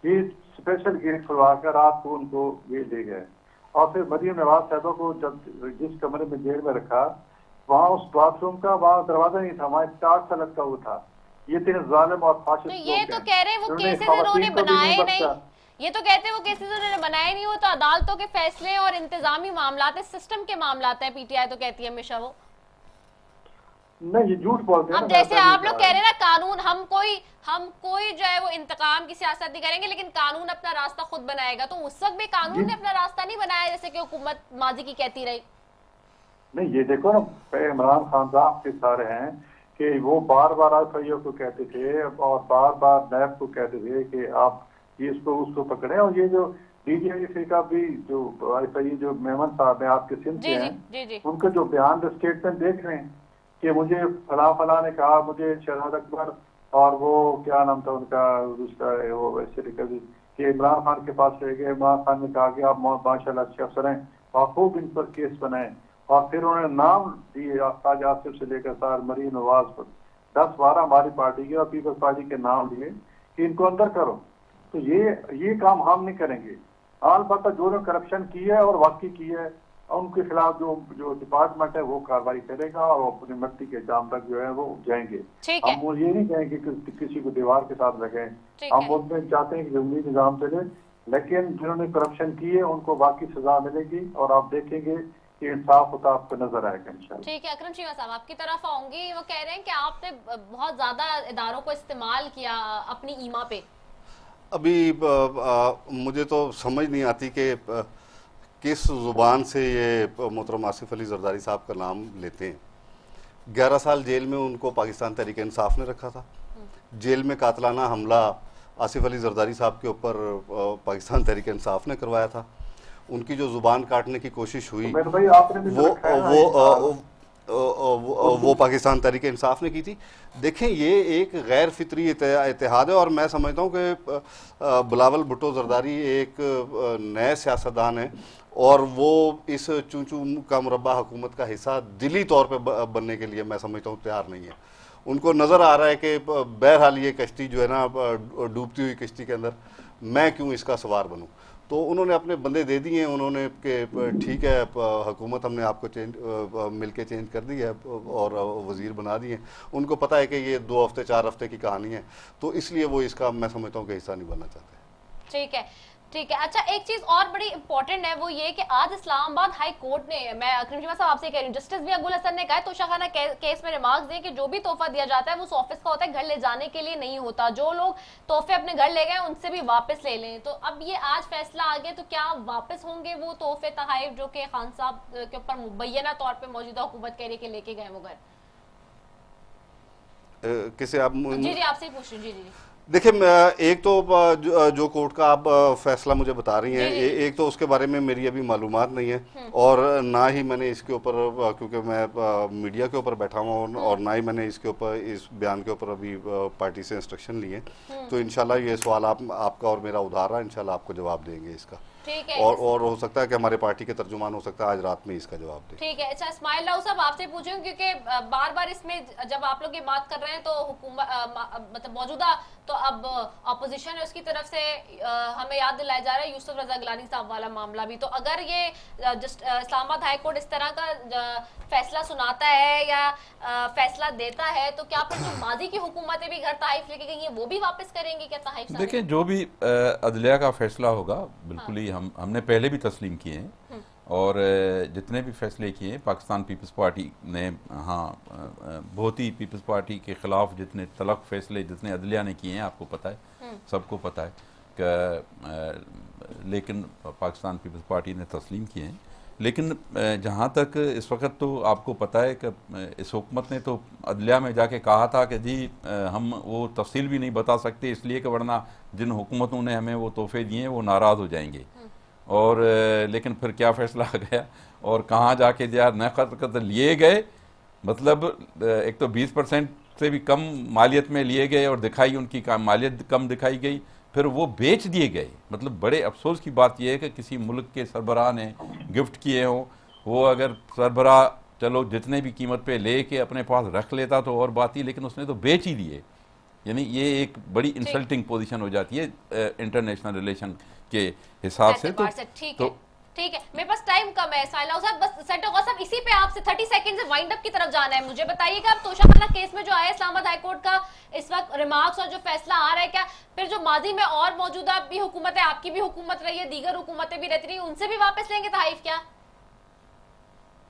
ये स्पेशल गेट खुलवा कर रात को उनको ये ले गए। और फिर मरियम नवाज साहिबा को जब जिस कमरे में जेल में रखा, वहाँ उस बाथरूम का वहाँ दरवाजा नहीं था, वहाँ एक टाट सा लटका हुआ था। ये तीन जालिम और फाशिस्ट लोग ये तो कह रहे हैं वो केसेस इन्होंने बनाए नहीं, ये तो कहते हैं वो केसेस उन्होंने बनाए नहीं, वो तो अदालतों के फैसले और इंतजामी मामलात है, सिस्टम के मामलात है। पीटीआई तो कहती है हमेशा वो नहीं, ये झूठ बोलते हैं। अब जैसे आप लोग कह रहे हैं ना, कानून हम कोई जो है वो इंतकाम की सियासत नहीं करेंगे, लेकिन कानून अपना रास्ता खुद बनाएगा। तो उस वक्त भी कानून ने अपना रास्ता नहीं बनाया जैसे कि हुकूमत माजी की कहती रही। नहीं, ये देखो ना, इमरान खान साहब के सारे हैं कि वो बार बार IFIO को कहते थे और बार बार नैब को कहते थे कि आप ये इसको उसको पकड़े। और ये जो DGI का भी जो IFI जो मेमन साहब है आपके सिंध के हैं, उनका जो बयान स्टेटमेंट देख रहे हैं कि मुझे फला ने कहा, मुझे शहजाद अकबर और वो क्या नाम था उनका उसका वो वैसे कि इमरान खान के पास ले गए, इमरान खान ने कहा कि आप माशाल्लाह अच्छे अफसर हैं और खूब इन पर केस बनाए। और फिर उन्होंने नाम दिए ताज आसिफ से लेकर सार मरीम नवाज पर 10-12 हमारी पार्टी के और पीपल्स पार्टी के नाम लिए कि इनको अंदर करो। तो ये काम हम नहीं करेंगे। अलबत्ता जो ने करप्शन की है और वाकई की है, उनके खिलाफ जो डिपार्टमेंट है वो कार्रवाई करेगा और अपनी मर्जी के जाम तक जो है वो जाएंगे। हम वो ये नहीं कहेंगे कि किसी को दीवार के साथ लगाएं। हम उसमें चाहते हैं कि जमहूरी निजाम चले, लेकिन जिन्होंने करप्शन की है उनको वाकई सजा मिलेगी और आप देखेंगे कि इंसाफ होता आपको नजर आएगा इंशाल्लाह। ठीक है, अकरम चीमा साहब आपकी तरफ आऊंगी। वो कह रहे हैं कि आपने बहुत ज्यादा इदारों को इस्तेमाल किया अपनी ईमा पे। अभी मुझे तो समझ नहीं आती कि किस जुबान से ये मोहतरम आसिफ अली जरदारी साहब का नाम लेते हैं। 11 साल जेल में उनको पाकिस्तान तहरीक इंसाफ ने रखा था। जेल में कातलाना हमला आसिफ अली जरदारी साहब के ऊपर पाकिस्तान तहरीक इंसाफ ने करवाया था। उनकी जो जुबान काटने की कोशिश हुई वो पाकिस्तान तहरीक इंसाफ ने की थी। देखें, ये एक गैर फितरी इत्तेहाद है और मैं समझता हूँ कि बिलावल भुट्टो जरदारी एक नए सियासतदान है और वो इस चूचू का मुरब्बा हुकूमत का हिस्सा दिली तौर पे बनने के लिए मैं समझता हूँ तैयार नहीं है। उनको नज़र आ रहा है कि बहरहाल ये कश्ती जो है ना, डूबती हुई कश्ती के अंदर मैं क्यों इसका सवार बनूं। तो उन्होंने अपने बंदे दे दिए, उन्होंने कि ठीक है हुकूमत हमने आपको मिल के चेंज कर दी है और वज़ीर बना दिए। उनको पता है कि ये 2 हफ्ते 4 हफ्ते की कहानी है, तो इसलिए वो इसका मैं समझता हूँ कि हिस्सा नहीं बनना चाहते। ठीक है, ठीक है। अच्छा, एक चीज और बड़ी इंपॉर्टेंट है, वो ये कि आज इस्लामाबाद हाई कोर्ट ने, मैं करीम साहब आपसे कह रही हूँ, जस्टिस भी अब्दुल हसन ने कहा है तोशाखाना केस में रिमार्क्स दिए कि जो भी तोहफा दिया जाता है वो ऑफिस का होता है, घर ले जाने के लिए नहीं होता। जो लोग तोहफे अपने घर ले गए उनसे भी वापस ले लें। तो अब ये आज फैसला आ गया, तो क्या वापस होंगे वो तोहफे तहाइफ जो कि खान साहब के ऊपर मुबैना तौर पर मौजूदा हुकूमत कह रही है कि लेके गए वो घर? किसे आप? जी जी, आपसे ही पूछ रही हूँ। जी जी, देखिए, एक तो जो कोर्ट का आप फैसला मुझे बता रही हैं, एक तो उसके बारे में मेरी अभी मालूमात नहीं है और ना ही मैंने इसके ऊपर, क्योंकि मैं मीडिया के ऊपर बैठा हुआ हूँ और ना ही मैंने इसके ऊपर, इस बयान के ऊपर अभी पार्टी से इंस्ट्रक्शन लिए। तो इंशाल्लाह ये सवाल आपका और मेरा उधार रहा, इंशाल्लाह आपको जवाब देंगे इसका। ठीक है। और हो सकता है कि हमारे पार्टी के तर्जुमान हो सकता है आज रात में इसका जवाब दे। ठीक है। अच्छा, इस्माइल राव साहब आपसे पूछूं, क्योंकि बार बार इसमें जब आप लोग ये बात कर रहे हैं तो हुकूमत मतलब मौजूदा तो अब अपोजिशन है उसकी तरफ से हमें याद दिलाया जा रहा है यूसुफ रजा गिलानी साहब वाला मामला भी। तो अगर ये इस्लामाबाद हाई कोर्ट इस तरह का फैसला सुनाता है या फैसला देता है, तो क्या फिर जो माजी की हुकूमतें भी घर तहाइफ लेके गई हैं वो भी वापस करेंगी क्या तहाइफ? देखिए, जो भी अदलिया का फैसला होगा बिल्कुल ही हमने पहले भी तस्लीम किए हैं और जितने भी फैसले किए पाकिस्तान पीपल्स पार्टी ने, हाँ, बहुत ही पीपल्स पार्टी के ख़िलाफ़ जितने तलख फैसले जितने अदलिया ने किए हैं आपको पता है, सबको पता है कि, लेकिन पाकिस्तान पीपल्स पार्टी ने तस्लीम किए हैं। लेकिन जहाँ तक इस वक्त तो आपको पता है कि इस हुकूमत ने तो अदलिया में जाके कहा था कि जी हम वो तफसील भी नहीं बता सकते इसलिए कि वरना जिन हुकूमतों ने हमें वो तोहफे दिए हैं वो नाराज़ हो जाएंगे। और लेकिन फिर क्या फ़ैसला आ गया और कहाँ जाके यार नक़द लिए गए, मतलब एक तो 20% से भी कम मालियत में लिए गए और दिखाई उनकी मालियत कम दिखाई गई, फिर वो बेच दिए गए। मतलब बड़े अफसोस की बात यह है कि किसी मुल्क के सरबराह ने गिफ्ट किए हों, वो अगर सरबराह चलो जितने भी कीमत पे ले के अपने पास रख लेता तो और बात ही, लेकिन उसने तो बेच ही दिए। यानी ये एक बड़ी इंसल्टिंग पोजीशन हो जाती है इंटरनेशनल रिलेशन के हिसाब से। तो ठीक है, मेरे पास टाइम कम है साहिल साहब, बस सेंटर साहब इसी पे आपसे 30 सेकंड से वाइंड अप की तरफ जाना है। मुझे बताइएगा अब तोशाखाना केस में जो आया इस्लामाबाद हाई कोर्ट का इस वक्त रिमार्क्स और जो फैसला आ रहा है, क्या फिर जो माजी में और मौजूदा भी हुकूमत है, आपकी भी हुकूमत रही है, दीगर हुकूमतें भी रहती रही, उनसे भी वापस लेंगे तहाइफ क्या?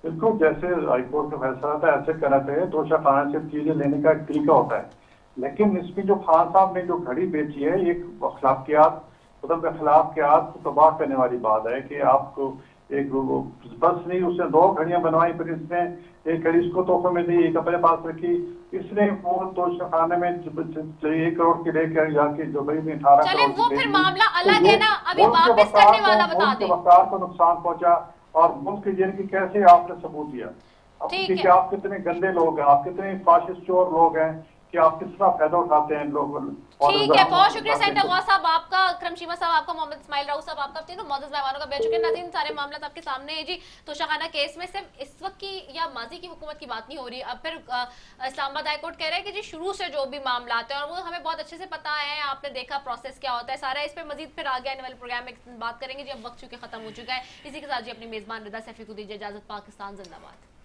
बिल्कुल, जैसे हाई कोर्ट का फैसला था ऐसे करना चाहिए। तोशाखाना से चीजें लेने का एक तरीका होता है, लेकिन इसमें जो खान साहब ने जो घड़ी बेची है, एक अखलाकियात मतलब अखलाकियात को तबाह करने वाली बात है कि आपको एक बस नहीं, उसने 2 घड़ियां बनवाई, फिर इसने एक घड़ी इसको तोहफे में दी, एक अपने पास रखी। इसने वो तोशाखाने में 1 करोड़ की लेकर जाके दुबई में 18 करोड़ वो फिर मामला अलग है ना, अभी वापस करने वाला बता दें। वकार को नुकसान पहुंचा और मुल्क के जेल की कैसे आपने सबूत दिया कि आप कितने गंदे लोग हैं, आप कितने फाशिस्ट चोर लोग हैं कि आप किस तरह फायदा उठाते हैं लोग। ठीक है, बहुत शुक्रिया सेंटर साहब आपका, अकरम साहब आपका, मोहम्मद इस्माइल राव साहब आपका, तीनों मौजूद मेहमानों का बेच चुके। नाज़रीन, सारे मामला आपके सामने है जी। तोशाखाना केस में सिर्फ इस वक्त की या माजी की हुकूमत की बात नहीं हो रही, अब फिर इस्लामाबाद हाई कोर्ट कह रहा है कि जी शुरू से जो भी मामला आते हैं और वो हमें बहुत अच्छे से पता है, आपने देखा प्रोसेस क्या होता है सारा, इस पर मजीद फिर आगे आने वाले प्रोग्राम में बात करेंगे जी। अब वक्त चूंकि खत्म हो चुका है, इसी के साथ जी अपनी मेजबान रिदा सैफी को दीजिए इजाजत। पाकिस्तान जिंदाबाद।